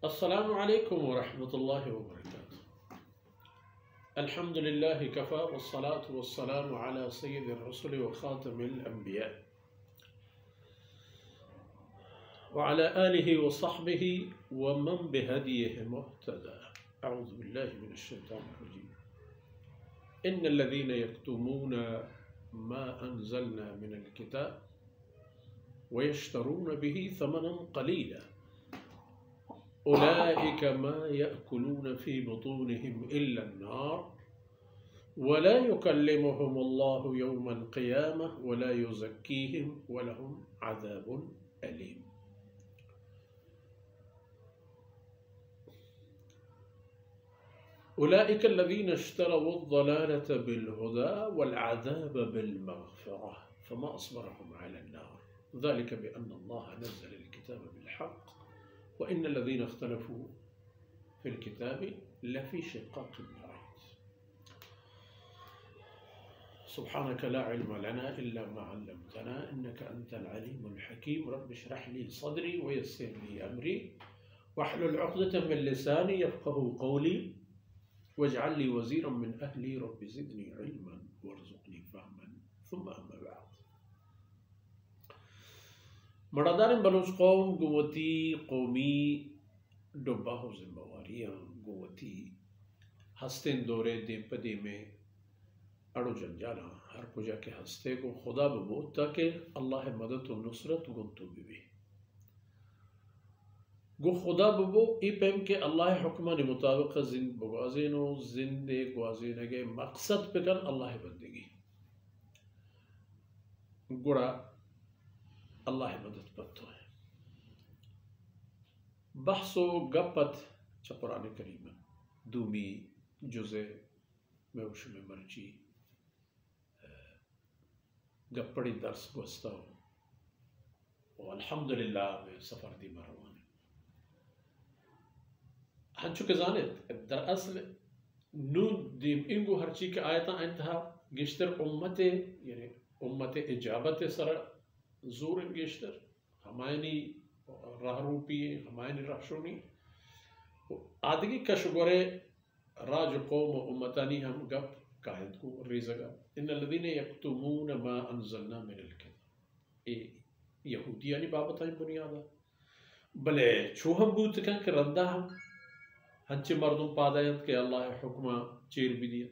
अस्सलामु अलैकुम वरहमतुल्लाहि वबरकातुहू। अल्हम्दुलिल्लाहि कफ़ा वस्सलातु वस्सलामु अला सय्यिदिर रसूल व ख़ातमिल अंबिया व अला आलिहि व सहबिहि व मन बिहदियिहि मुहतदा। अऊज़ु बिल्लाहि मिनश शैतानिर रजीम। इन्नल लज़ीना यक्तुमूना मा अंज़लना मिनल किताब व यश्तरून बिही समनन क़लीला उलाइका मा यअकुलून फ़ी बुतूनिहिम इल्ला अन्नार वला युकल्लिमुहुमुल्लाहु यौमल क़ियामह वला युज़क्कीहिम वलहुम अज़ाबुन अलीम। उलाइका लज़ीना इश्तरवुद्दलालत बिलहुदा वलअज़ाब बिलमग़फ़िरह फ़मा अस्बरहुम अलन्नार ज़ालिका बिअन्नल्लाह नज़्ज़लल किताब बिलहक़्क़ व इन्नल लज़ीना इख्तलफ़ू फ़िल किताबि लफ़ी शिक़्क़िन बईद। सुब्हानक ला इल्म लना इल्ला मा अल्लमतना इन्नका अंतल अलीमुल हकीम। रब्बि इश्रह ली सदरी व यस्सिर ली अमरी वहलुल उक़दतम मिन लिसानी यफ़क़हू क़ौली वजअल ली वज़ीरन मिन अहली रब्बि ज़िदनी इल्मन वरज़ुक़नी फ़हमन सुम्मा अम्मा बअद। मर्दान बलूच कौम गुवती कौमी डुब्बाहो ज़िम्मेवारियाँ गुवती हस्तें दौरे दे पदे में अड़ो जंजाला हर कुजा के हस्ते को खुदा बबूत ताकि अल्लाह मदद व नुसरत गुंतु भी गो खुदा बबू ई पेम के अल्लाह हुक्म ने मुताबिक जिंद बगाज़ेनो जिंदे ग्वाज़ेन के मकसद पे कर अल्लाह बंदगी गुड़ा अल्लाह मदद पत्तो है बहसो गपत च कुरान करीम दूमी जुज़े में उश में मर्जी गप्पड़ी दर्स गोस्ता हो अल्हम्दुलिल्लाह में सफ़र दी मरवाने हंचु के जानित दरअसल नून दीम इंगो हरची के आयता इंतहा गिश्तर उम्मते यानी उम्मते इजाबत सर ज़ोर गेश्तर हमायनी राहरूपी हमायनी राशोनी आदगी कशगोरे राज कौम उम्मतानी हम गप कायद को रिज़गा इन्नल लज़ीना यक्तुमून मा अंज़लना मिनल किताब ए यहूदियानी बाबत है बुनियादा भले छो हम बूत के रद्दा हम हंचे मर्दों पादायत के अल्लाह हुक्मा चेर भी दिया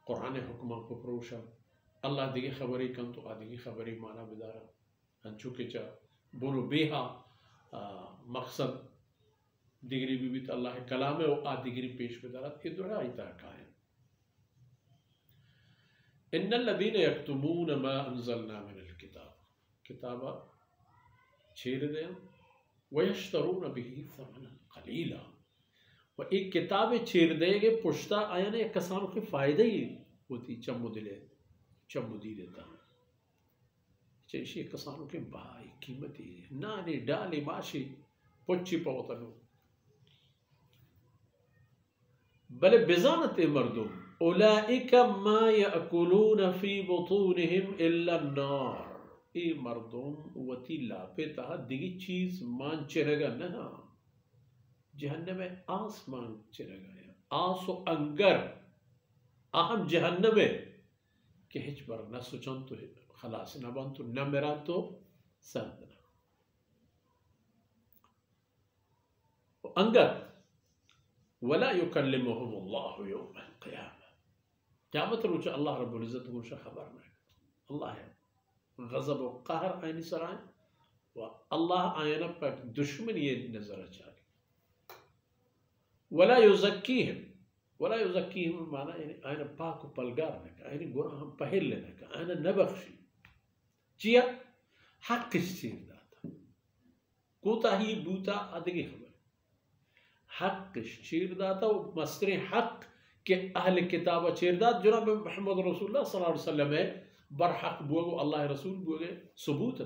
कुरान हुक्मा को प्रोशा अल्लाह दिगे खबरी कन तो आदिगी खबरी माना बिदारा हंचू के चा बोलो बेहा मकसद दिगरी भी अल्लाह कलाम है और आदिगिरी पेश बिदारा ये दोहरा आयता कायम। इन्नल लज़ीना यक्तुमून मा अंज़लना मिनल किताब किताबा छेड़ दे व यश्तरून बिही समनन क़लीला व एक किताबें छेड़ देंगे पुश्ता आया ने एक कसाम के फायदे ही होती चम्मुदी देता चेशी कसानों के भाई कीमती नानी डाली माशी पुच्ची पौतनु बले बिजानत मर्दुम उलाइका मा यअकुलून फी बुतूनिहिम इल्ला अन्नार ए मर्दुम वती लापे तहा दिगी चीज मान चिरगा ना जहन्नम में आसमान चिरगा आसो अंगर अहम जहन्नम में के हिच बर न सोचन तो खलास न बन तो न मेरा तो सर्दना अंगर वला युकल्लिमुहुमुल्लाहु यौमल क़ियामह क़यामत रोज अल्लाह रब्बुल इज़्ज़त को खबर में अल्लाह है गज़ब व कहर आईनी सराय व अल्लाह आयना पर दुश्मन ये नजर चाहे वला युज़क्कीहिम माना यानी आयना पाक पलगार ने का यानी गुनाह हम पहल लेने का आयना न बख्शी चिया हक किस चीज दाता कोता ही बूता आदगी खबर हक किस चीज दाता वो मस्त्री हक के अहल किताब चेरदात जनाब मोहम्मद रसूलुल्लाह सल्लल्लाहु अलैहि वसल्लम में बरहक बोगो अल्लाह रसूल बोगे सबूत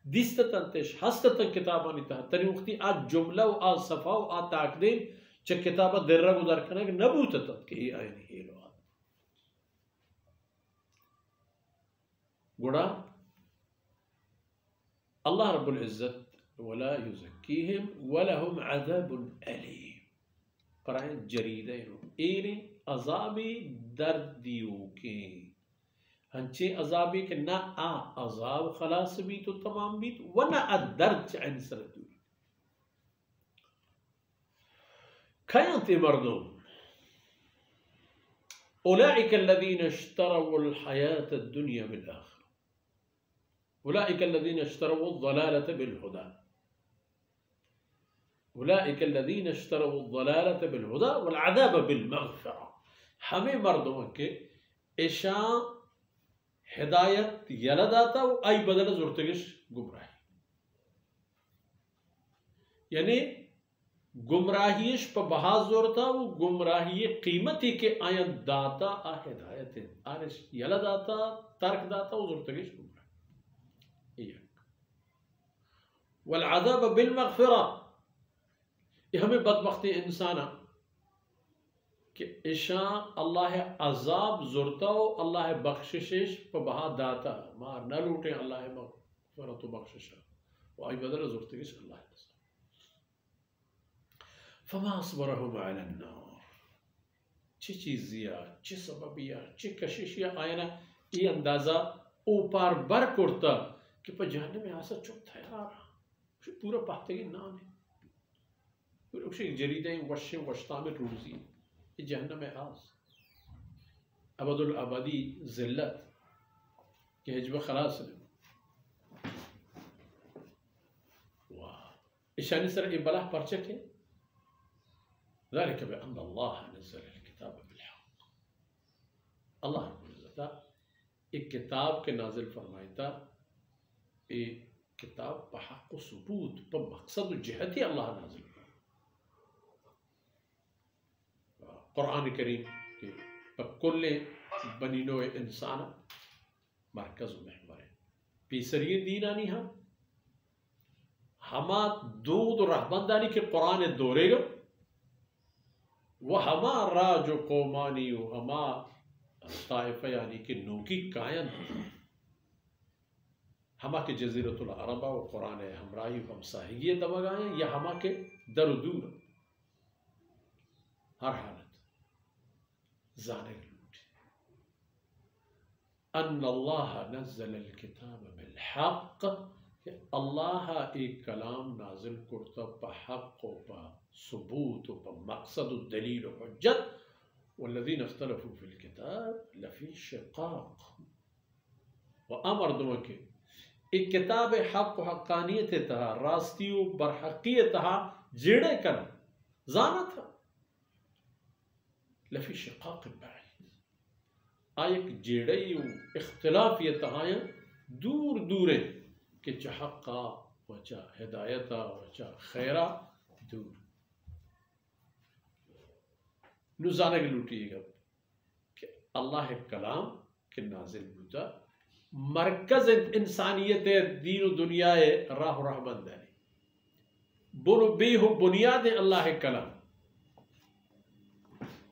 दिस्ततंतेश हस्ततन किताबानी तहा तरी वक्ती आज जुमला व आज सफा व आज ताकदीन च किताबा दर्रा गुदर करने के नबूत तक के आयनी हेलो गुड़ा अल्लाह रब्बुल इज़्ज़त वला युज़क्कीहिम वलहुम अज़ाबुन अलीम। पराए जरीदे एने अज़ाबी दर्दियों के हंचे अज़ाबी के ना आ अज़ाब खलास भी तो तमाम भी व ना अदर्द अंसरतू खयाते मर्दों उलाइक अल्लज़ीना इश्तरवुल हयातद दुनिया बिल आखिरह उलाइक अल्लज़ीना इश्तरवुल ज़लालत बिल हुदा उलाइक अल्लज़ीना इश्तरवुल ज़लालत बिल हुदा वल अज़ाब बिल मग़फ़िरा। हमें मर्दों के ऐशा हिदायत यलदाता व आई बदल ज़ुर्तगिश गुमराही यानी गुमराहीश पर बहाज जोरता वो गुमराही कीमती के आयन दाता आ हिदायत आरिश यला दाता तर्क दाता वो ज़ुर्तगिश गुमराही वल अज़ाब बिल मग़फ़िरा। ये हमें बदबख्ती इंसाना कि इशा अल्लाह अज़ाब ज़ुरता हो अल्लाह बख्शिश पर बहा दाता मार न लूटे अल्लाह मग़फ़िरत बख्शिश वो आई बदल ज़ुर्तगिश अल्लाह फमा असबरहुम अला अन्नार ची चीज़िया ची सबबिया ची कशिशिया आयना ये अंदाज़ा ऊपर बर करता कि पर जहन्नम में आसा चुप था यार पूरा पाते की नाम है पूरा उसे जरीदें वश्य वश्ता में रूज़ी ये जहन्नम में आस अबदुल अबदी ज़िल्लत के हिजब खलास ने वाह इशानी सर ये बला परचक है ذلك بأن الله نزل الكتاب بالحق अल्लाह एक किताब के नाजिल फरमाइता एक किताब पर हक़ व सबूत पर मकसद जहती अल्लाह नाजिल कुरान करीम के पर कुल्ले बनीनो इंसान मरकज़ महवर है पीसरी दीनानी हमा दूध रहबंदानी के कुरान दौरेगा वह हमारा जो कौमानी हमा ताइफ़ा यानी कि नूकी कायन हमा के जज़ीरतुल अरबा व कुरान हमराही हमसाहिये दमगाएं या हमा के दर दूर हर हालत जाने लूट अन्नल्लाह नज़्ज़ल किताब बिल हक़ अल्लाह एक कलाम नाजिल करता पर हक़ पर सबूत पर मकसद दलील हुज्जत वल्लज़ीना इख्तलफ़ू फ़िल किताब लफ़ी शिक़ाक़ व अमर दुआ के एक किताब हक़ व हक़ानियत तहा रास्ती व बरहक़ियत तहा जेड़े कर जाना था लफ़ी शिक़ाक़ बईद आयक जेड़े इख्तिलाफ़ियत तहाया दूर दूरे कि चहक़ा वचा हिदायता वचा खैरा दूर नुज़ाना के लूटिएगा कि अल्लाह कलाम के नाजिल बुता मरकज़ इंसानियत दीन दुनिया राह रहमंद है बुन बेहो बुनियाद अल्लाह कलाम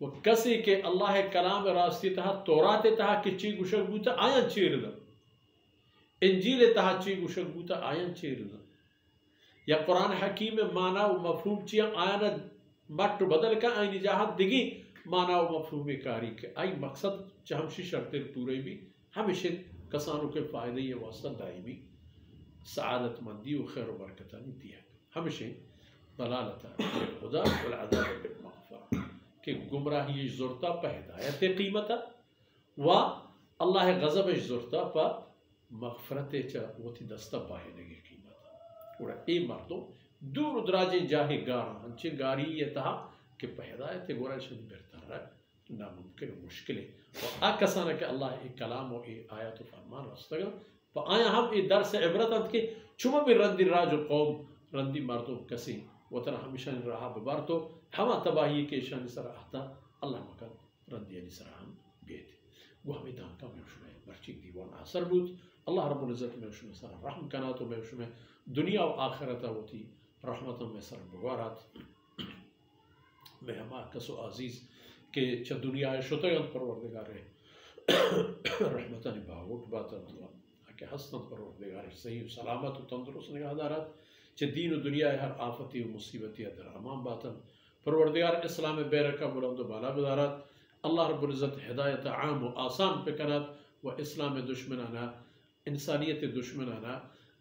वो कसी के अल्लाह कलाम रास्ती तहा तौरात तहा कि ची गुशर बुता आया चीर इंजील तहा ची गुशर बुता आया चीर या कुरान हकीम में माना व मफहूम चिया आया मट बदल का आई निजाहत दिगी माना व मफहूम कारी के आई मकसद चहमशी शर्तें पूरे भी हमेशा कसानों के फ़ायदे ये वास्ता दायमी सआदतमंदी व खैर बरकत नीति है हमेशा दलालत खुदा वल अज़ाब बिल मग़फ़िरा के गुमराही ज़ुरता पर हिदायत कीमत व अल्लाह गज़ब ज़ुरता पर मग़फ़िरत च वती दस्ता पाए लगे कीमत उड़ा ए मर्दों दूर दराजे जाहे गारा हंचे गारी ये तहा कि हिदायत गोरा शद बेहतर है नामुमकिन मुश्किल और आकसाना के अल्लाह एक कलाम और एक आयत फरमान रस्तगा तो आया हम ये दर्स इबरत अंत के चुमा भी रंदी राज कौम रंदी मर्दों कसी वतन हमेशा रहा बबार तो हमा तबाही के शान सर आता अल्लाह मकर रंदी अली सराहम बेत वो हमें दांका में उसमें मर्ची दीवान असर बुत अल्लाह रब्बुल इज़्ज़त में उसमें सर रहम कना तो में उसमें दुनिया और आखिरत होती रहमतों में सर बवारात में हमा कसो अजीज़ के च दुनिया शुतयन परवरदिगार रहमतन बावट बात दुआ के हसन परवरदिगार सही सलामत तंदुरुस्त निगाहदारत च दीन दुनिया हर आफती व मुसीबती दर अमाम बातन परवरदिगार इस्लाम बेरका बुलंद बाला बदारत अल्लाह रब्बुल इज़्ज़त हिदायत आम व आसान पे करत व इस्लाम दुश्मनाना इंसानियत दुश्मनाना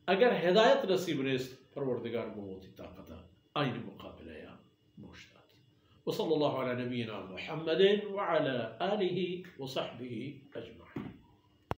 अगर हिदायत नसीब रेस परवरदिगार बहुत ताकत आइन मुकाबले या मुश्तात व सल्लल्लाहु अला नबीना मुहम्मदिन व अला आलिहि व सहबिहि अजमईन।